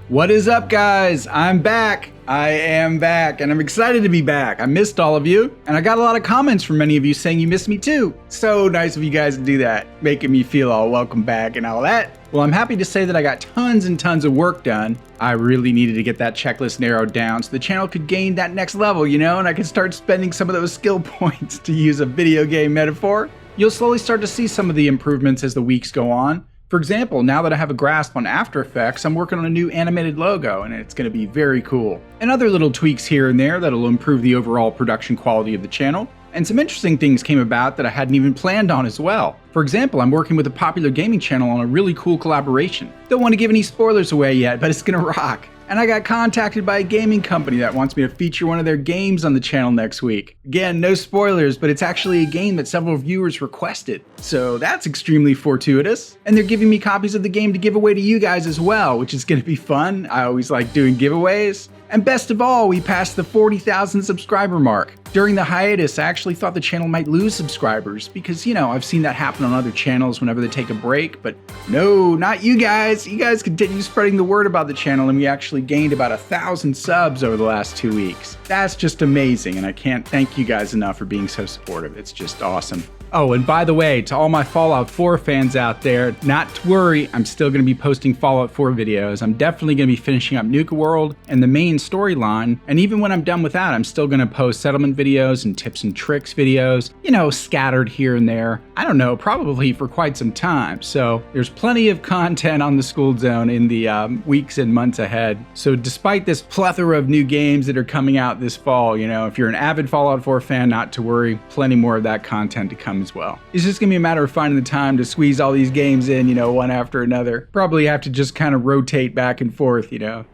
What is up, guys? I'm back. I am back, and I'm excited to be back. I missed all of you, and I got a lot of comments from many of you saying you missed me too. So nice of you guys to do that, making me feel all welcome back and all that. Well, I'm happy to say that I got tons and tons of work done. I really needed to get that checklist narrowed down so the channel could gain that next level, and I could start spending some of those skill points, to use a video game metaphor. You'll slowly start to see some of the improvements as the weeks go on. For example, now that I have a grasp on After Effects, I'm working on a new animated logo, and it's going to be very cool. And other little tweaks here and there that'll improve the overall production quality of the channel. And some interesting things came about that I hadn't even planned on as well. For example, I'm working with a popular gaming channel on a really cool collaboration. Don't want to give any spoilers away yet, but it's gonna rock. And I got contacted by a gaming company that wants me to feature one of their games on the channel next week. Again, no spoilers, but it's actually a game that several viewers requested. So that's extremely fortuitous. And they're giving me copies of the game to give away to you guys as well, which is gonna be fun. I always like doing giveaways. And best of all, we passed the 40,000 subscriber mark. During the hiatus, I actually thought the channel might lose subscribers because, I've seen that happen on other channels whenever they take a break, but no, not you guys. You guys continue spreading the word about the channel, and we actually gained about 1,000 subs over the last 2 weeks. That's just amazing, and I can't thank you guys enough for being so supportive. It's just awesome. Oh, and by the way, to all my Fallout 4 fans out there, not to worry, I'm still going to be posting Fallout 4 videos. I'm definitely going to be finishing up Nuka World and the main storyline, and even when I'm done with that, I'm still going to post settlement videos and tips and tricks videos, scattered here and there. I don't know, probably for quite some time. So there's plenty of content on the Skooled Zone in the weeks and months ahead. So despite this plethora of new games that are coming out this fall, if you're an avid Fallout 4 fan, not to worry, plenty more of that content to come as well. It's just gonna be a matter of finding the time to squeeze all these games in, one after another. Probably have to just kind of rotate back and forth,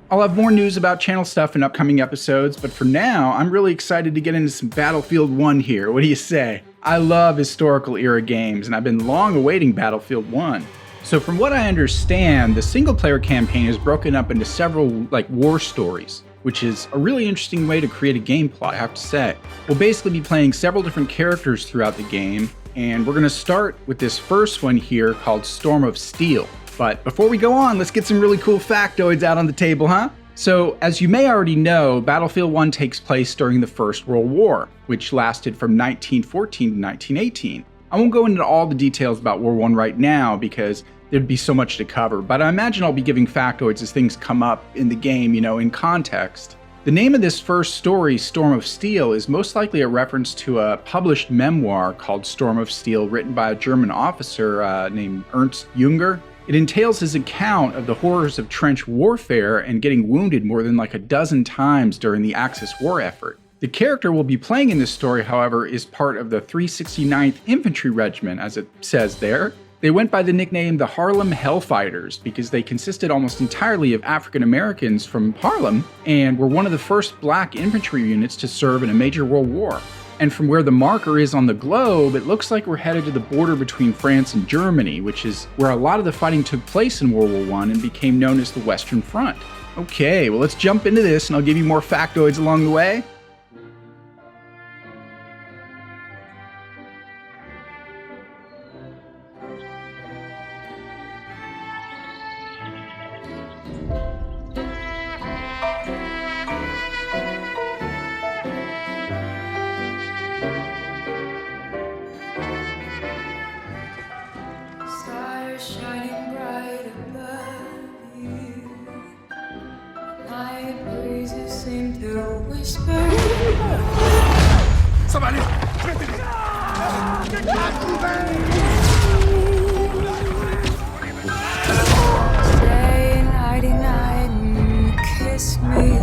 I'll have more news about channel stuff in upcoming episodes, but for now, I'm really excited to get into some Battlefield 1 here. What do you say? I love historical era games, and I've been long awaiting Battlefield 1. So from what I understand, the single player campaign is broken up into several war stories, which is a really interesting way to create a game plot, I have to say. We'll basically be playing several different characters throughout the game, and we're gonna start with this first one here called Storm of Steel. But before we go on, let's get some really cool factoids out on the table, huh? So, as you may already know, Battlefield 1 takes place during the First World War, which lasted from 1914 to 1918. I won't go into all the details about War I right now because there'd be so much to cover, but I imagine I'll be giving factoids as things come up in the game, in context. The name of this first story, Storm of Steel, is most likely a reference to a published memoir called Storm of Steel written by a German officer named Ernst Junger. It entails his account of the horrors of trench warfare and getting wounded more than a dozen times during the Axis war effort. The character we'll be playing in this story, however, is part of the 369th Infantry Regiment, as it says there. They went by the nickname the Harlem Hellfighters because they consisted almost entirely of African Americans from Harlem and were one of the first black infantry units to serve in a major world war. And from where the marker is on the globe, it looks like we're headed to the border between France and Germany, which is where a lot of the fighting took place in World War I and became known as the Western Front. Okay, well let's jump into this and I'll give you more factoids along the way. Shining bright above you, night breezes seem to whisper. Somebody! Stay nighty night and kiss me.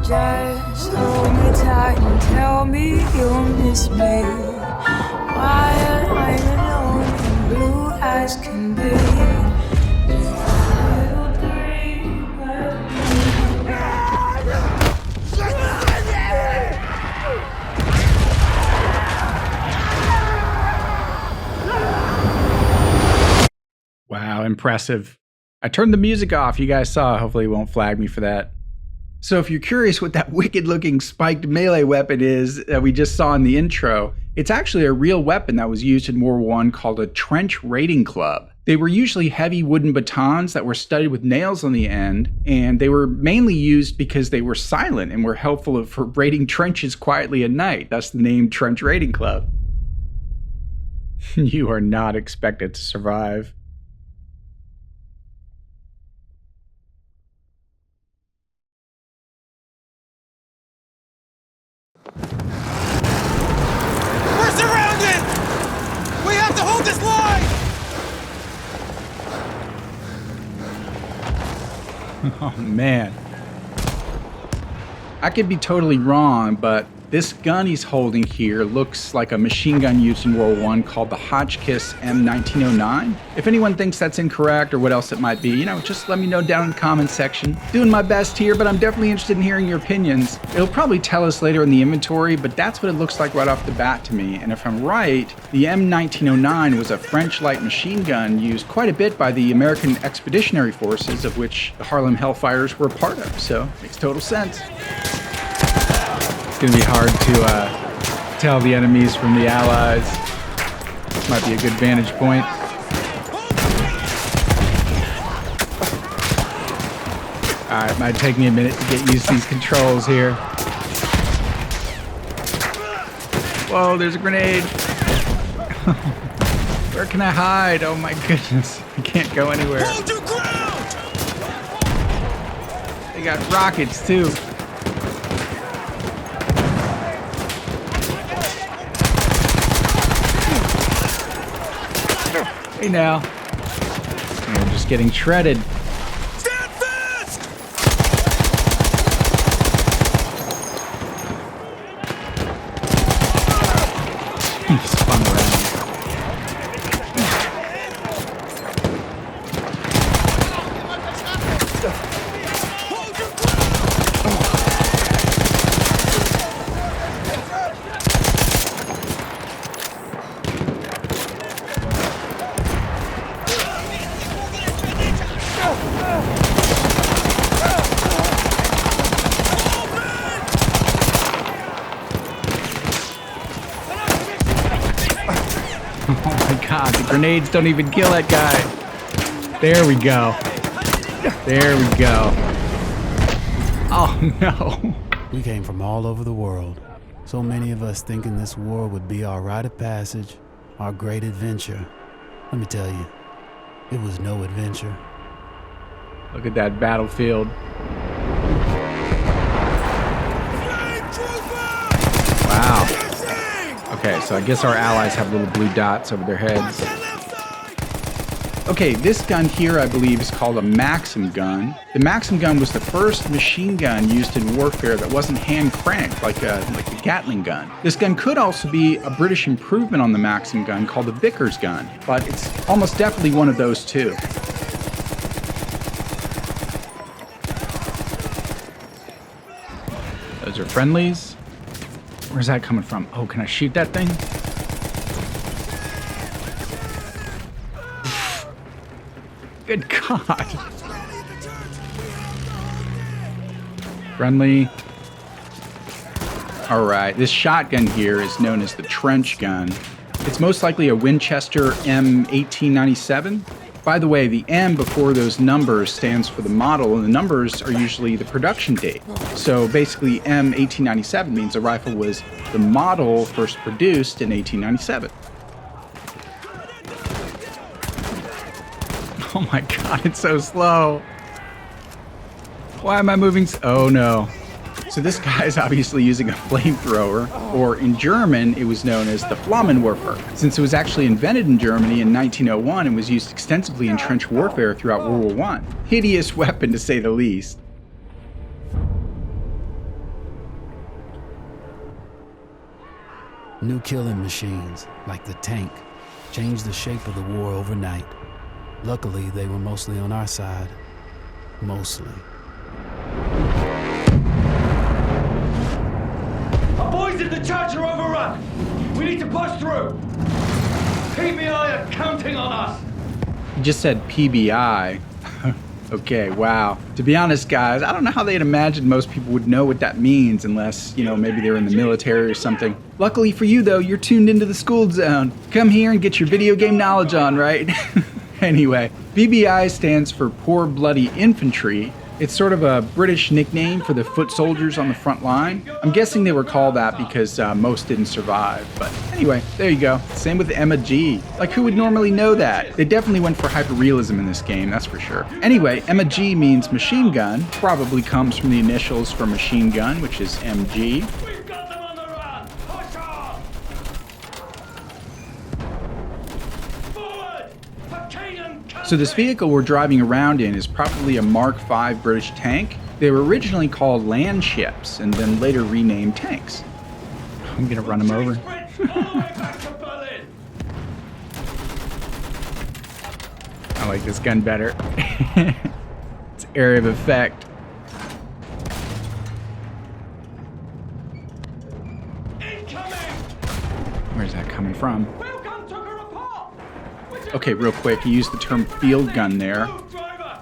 Just hold me tight and tell me you'll miss me while I'm alone and blue as can be. Little dream of Wow, impressive. I turned the music off, you guys saw, hopefully it won't flag me for that. So if you're curious what that wicked looking spiked melee weapon is that we just saw in the intro, it's actually a real weapon that was used in World War I called a trench raiding club. They were usually heavy wooden batons that were studded with nails on the end, and they were mainly used because they were silent and were helpful for raiding trenches quietly at night. That's the name Trench Raiding Club. You are not expected to survive. We're surrounded! We have to hold this line! Oh man. I could be totally wrong, but this gun he's holding here looks like a machine gun used in World War I called the Hotchkiss M1909. If anyone thinks that's incorrect or what else it might be, just let me know down in the comments section. Doing my best here, but I'm definitely interested in hearing your opinions. It'll probably tell us later in the inventory, but that's what it looks like right off the bat to me. And if I'm right, the M1909 was a French light machine gun used quite a bit by the American Expeditionary Forces, of which the Harlem Hellfighters were a part of, so makes total sense. It's gonna be hard to tell the enemies from the allies. This might be a good vantage point. Alright, might take me a minute to get used to these controls here. Whoa, there's a grenade. Where can I hide? Oh my goodness, I can't go anywhere. Hold your ground! They got rockets too. Hey now. We're just getting shredded. Stand fast! Spun around. Hold your ground! Oh my god, the grenades don't even kill that guy. There we go. There we go. Oh no. We came from all over the world. So many of us thinking this war would be our rite of passage, our great adventure. Let me tell you, it was no adventure. Look at that battlefield. Wow. Okay, so I guess our allies have little blue dots over their heads. Okay, this gun here I believe is called a Maxim Gun. The Maxim Gun was the first machine gun used in warfare that wasn't hand cranked like the Gatling gun. This gun could also be a British improvement on the Maxim Gun called the Vickers gun, but it's almost definitely one of those two. Those are friendlies. Where's that coming from? Oh, can I shoot that thing? Good God. Friendly. All right, this shotgun here is known as the trench gun. It's most likely a Winchester M1897. By the way, the M before those numbers stands for the model, and the numbers are usually the production date. So basically, M1897 means the rifle was the model first produced in 1897. Oh my god, it's so slow. Why am I moving oh no. So this guy is obviously using a flamethrower, or in German, it was known as the flammenwerfer. Since it was actually invented in Germany in 1901 and was used extensively in trench warfare throughout World War I. Hideous weapon to say the least. New killing machines, like the tank, changed the shape of the war overnight. Luckily, they were mostly on our side. Mostly. Our boys in the church are overrun. We need to push through. PBI are counting on us. You just said PBI. Okay, wow. To be honest, guys, I don't know how they'd imagine most people would know what that means unless, maybe they're in the military or something. Luckily for you, though, you're tuned into the Skooled Zone. Come here and get your video game knowledge on, right? Anyway, BBI stands for Poor Bloody Infantry. It's sort of a British nickname for the foot soldiers on the front line. I'm guessing they were called that because most didn't survive. But anyway, there you go. Same with Emma G. Like, who would normally know that? They definitely went for hyperrealism in this game, that's for sure. Anyway, Emma G means machine gun. Probably comes from the initials for machine gun, which is MG. We've got them on the run! Push on! Forward! For king and country! So this vehicle we're driving around in is probably a Mark V British tank. They were originally called Landships and then later renamed tanks. I'm gonna run them over. I like this gun better. It's area of effect. Where's that coming from? Okay, real quick, he used the term field gun there.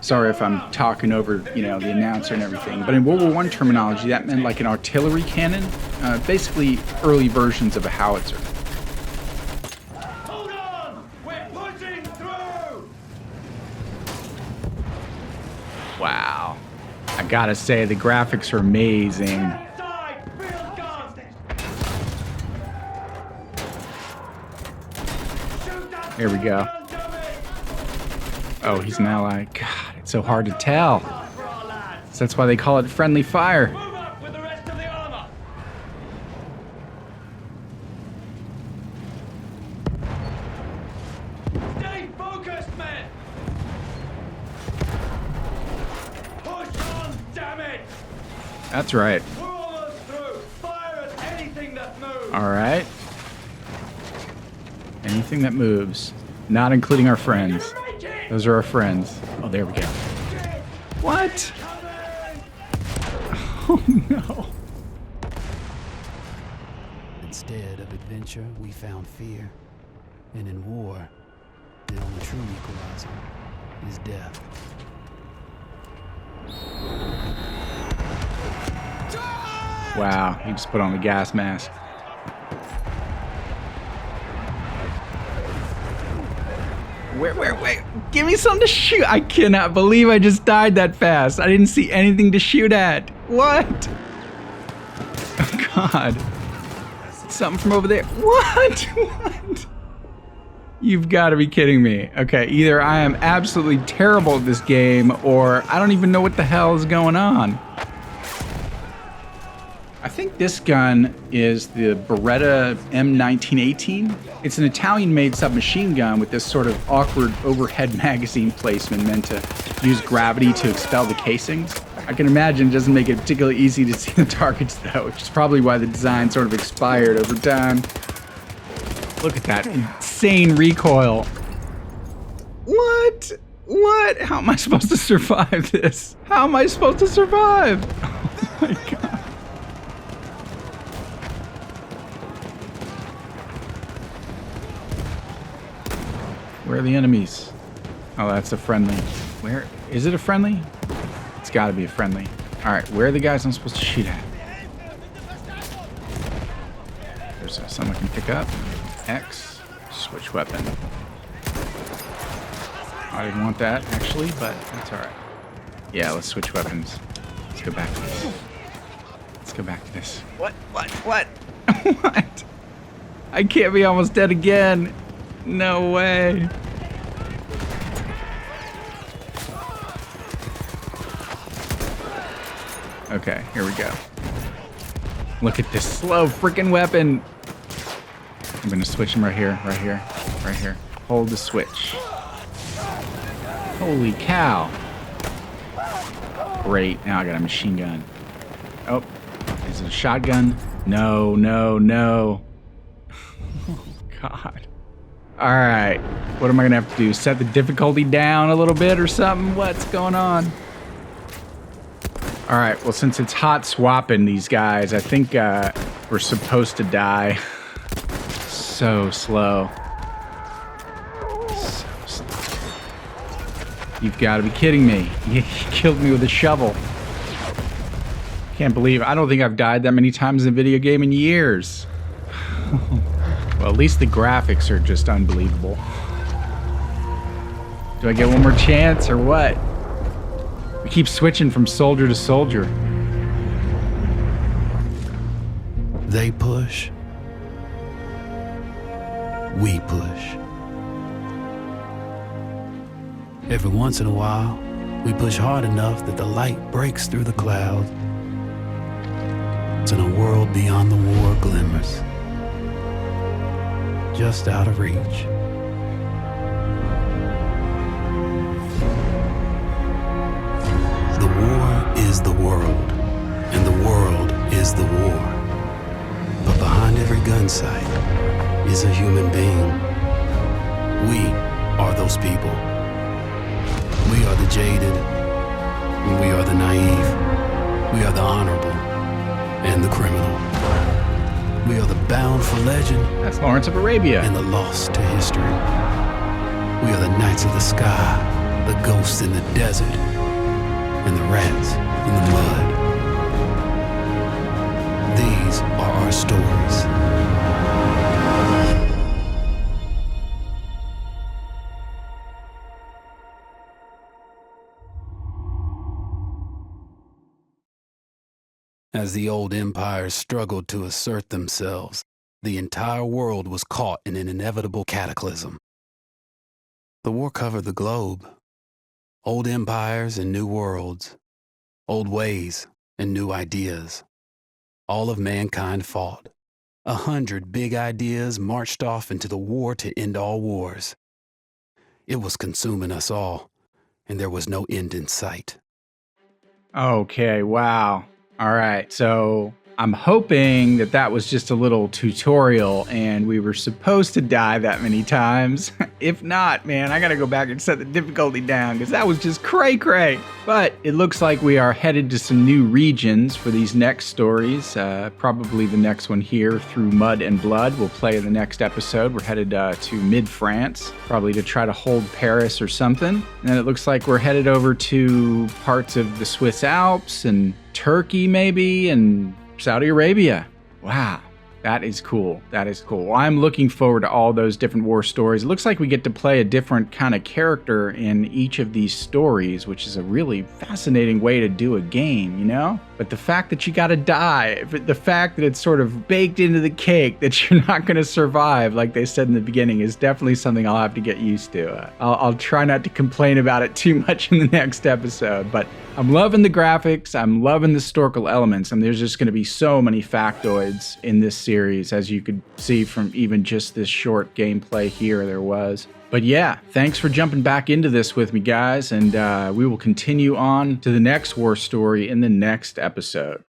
Sorry if I'm talking over, the announcer and everything, but in World War I terminology, that meant like an artillery cannon, basically early versions of a howitzer. Hold on! We're pushing through! Wow. I gotta say, the graphics are amazing. Inside! Field gun! Shoot that Here we go. gun, dummy! Oh, he's an ally. God, it's so hard to tell. For our lads! So that's why they call it friendly fire. Move up with the rest of the armor! Stay focused, men! Push on, damn it! That's right. We're almost through! Fire at anything that moves! All right. Anything that moves, not including our friends. Those are our friends. Oh, there we go. What? Oh no. Instead of adventure, we found fear. And in war, the only true equalizer is death. Wow, he just put on the gas mask. Wait. Give me something to shoot. I cannot believe I just died that fast. I didn't see anything to shoot at. What? Oh, God. Something from over there. What? What? You've got to be kidding me. Okay, either I am absolutely terrible at this game or I don't even know what the hell is going on. I think this gun is the Beretta M1918. It's an Italian-made submachine gun with this sort of awkward overhead magazine placement meant to use gravity to expel the casings. I can imagine it doesn't make it particularly easy to see the targets though, which is probably why the design sort of expired over time. Look at that insane recoil. What? What? How am I supposed to survive this? How am I supposed to survive? Oh my God. Where are the enemies? Oh, that's a friendly. Where? Is it a friendly? It's gotta be a friendly. All right, where are the guys I'm supposed to shoot at? There's some I can pick up. X, switch weapon. I didn't want that, actually, but that's all right. Yeah, let's switch weapons. Let's go back to this. Let's go back to this. What? What? I can't be almost dead again. No way. Okay, here we go. Look at this slow freaking weapon. I'm gonna switch him right here. Hold the switch. Holy cow. Great, now I got a machine gun. Oh, is it a shotgun? No. Oh, God. All right, what am I gonna have to do? Set the difficulty down a little bit or something? What's going on? All right, well, since it's hot swapping these guys, I think we're supposed to die. So slow. So slow. You've got to be kidding me. He killed me with a shovel. Can't believe it. I don't think I've died that many times in a video game in years. Well, at least the graphics are just unbelievable. Do I get one more chance or what? We keep switching from soldier to soldier. They push. We push. Every once in a while, we push hard enough that the light breaks through the clouds. And a world beyond the war glimmers, just out of reach. The war is the world, and the world is the war. But behind every gun sight is a human being. We are those people. We are the jaded, and we are the naive. We are the honorable and the criminal. We are the bound for legend. That's Lawrence of Arabia. And the lost to history. We are the knights of the sky, the ghosts in the desert, and the rats in the mud. These are our stories. As the old empires struggled to assert themselves, the entire world was caught in an inevitable cataclysm. The war covered the globe. Old empires and new worlds. Old ways and new ideas. All of mankind fought. 100 big ideas marched off into the war to end all wars. It was consuming us all, and there was no end in sight. Okay, wow. All right, so I'm hoping that that was just a little tutorial and we were supposed to die that many times. If not, man, I gotta go back and set the difficulty down because that was just cray-cray. But it looks like we are headed to some new regions for these next stories. Probably the next one here, Through Mud and Blood, we'll play in the next episode. We're headed to mid-France, probably to try to hold Paris or something. And then it looks like we're headed over to parts of the Swiss Alps and Turkey maybe, and Saudi Arabia. Wow, that is cool. That is cool. Well, I'm looking forward to all those different war stories. It looks like we get to play a different kind of character in each of these stories, which is a really fascinating way to do a game, you know? But the fact that you gotta die, the fact that it's sort of baked into the cake that you're not gonna survive, like they said in the beginning, is definitely something I'll have to get used to. I'll try not to complain about it too much in the next episode, but I'm loving the graphics, I'm loving the historical elements, and there's just gonna be so many factoids in this series, as you could see from even just this short gameplay here there was. But yeah, thanks for jumping back into this with me, guys, and we will continue on to the next war story in the next episode.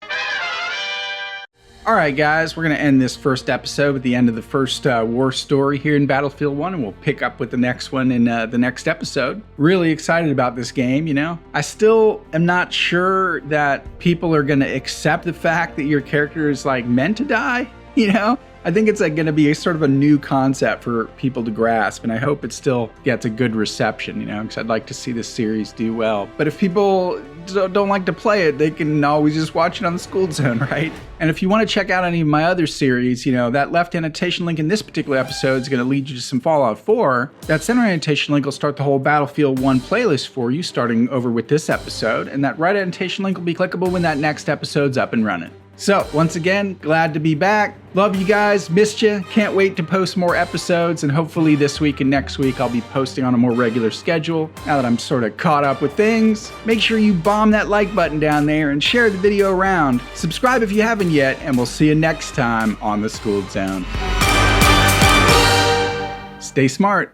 Alright guys, we're going to end this first episode at the end of the first war story here in Battlefield 1, and we'll pick up with the next one in the next episode. Really excited about this game, you know? I still am not sure that people are going to accept the fact that your character is like meant to die, you know? I think it's like going to be a sort of a new concept for people to grasp, and I hope it still gets a good reception, you know, because I'd like to see this series do well. But if people don't like to play it, they can always just watch it on the Skooled Zone, right? And if you want to check out any of my other series, you know, that left annotation link in this particular episode is going to lead you to some Fallout 4. That center annotation link will start the whole Battlefield 1 playlist for you, starting over with this episode, and that right annotation link will be clickable when that next episode's up and running. So, once again, glad to be back. Love you guys, missed you. Can't wait to post more episodes, and hopefully this week and next week I'll be posting on a more regular schedule. Now that I'm sort of caught up with things, make sure you bomb that like button down there and share the video around. Subscribe if you haven't yet, and we'll see you next time on the Skooled Zone. Stay smart.